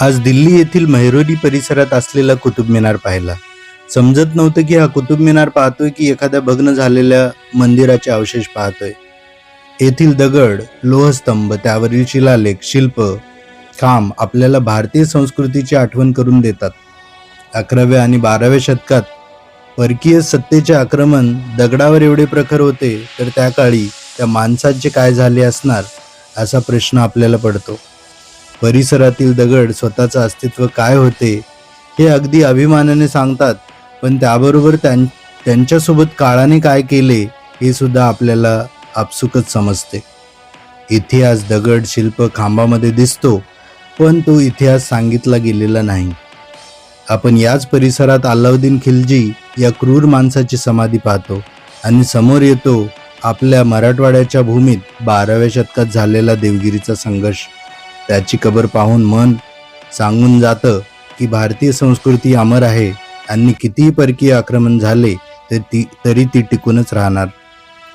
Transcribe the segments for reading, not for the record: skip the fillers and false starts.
आज दिल्ली येथील मेहरोली परिसरात असलेला कुतुब मिनार पाहिला. समजत नव्हतं की हा कुतुब मिनार पाहतोय की एखाद्या भग्न झालेल्या मंदिराचे अवशेष पाहतोय. येथील दगड, लोहस्तंभ, त्यावरील शिलालेख, शिल्प, काम आपल्याला भारतीय संस्कृतीची आठवण करून देतात. 11व्या आणि 12व्या शतकात परकीय सत्तेचे आक्रमण दगडावर एवढे प्रखर होते, तर त्या काळी त्या माणसाचे काय झाले असणार असा प्रश्न आपल्याला पडतो. परिसरातील दगड स्वतःचं अस्तित्व काय होते हे अगदी अभिमानाने सांगतात, पण त्याबरोबर त्यांच्यासोबत काळाने काय केले हे सुद्धा आपल्याला आपसुकच समजते. इतिहास दगड, शिल्प, खांबामध्ये दिसतो, पण तो इतिहास सांगितला गेलेला नाही. आपण याच परिसरात अल्लाउद्दीन खिल्जी या क्रूर माणसाची समाधी पाहतो आणि समोर येतो आपल्या मराठवाड्याच्या भूमीत 12व्या शतकात झालेला देवगिरीचा संघर्ष. त्याची कबर पाहून मन सांगून जातं की भारतीय संस्कृती अमर आहे आणि कितीही परकीय आक्रमण झाले तरी ती टिकूनच राहणार.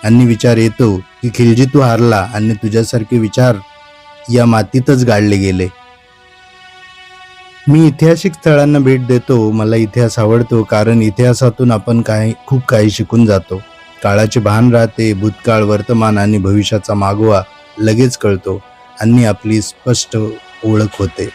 आणि विचार येतो की खिल्जी तू हारला आणि तुझ्यासारखे विचार या मातीतच गाडले गेले. मी ऐतिहासिक स्थळांना भेट देतो. मला इतिहास आवडतो कारण इतिहासातून आपण खूप काही शिकून जातो. काळाचे भान राहते, भूतकाळ, वर्तमान आणि भविष्याचा मागोवा लगेच कळतो आणि आपली स्पष्ट ओळख होते.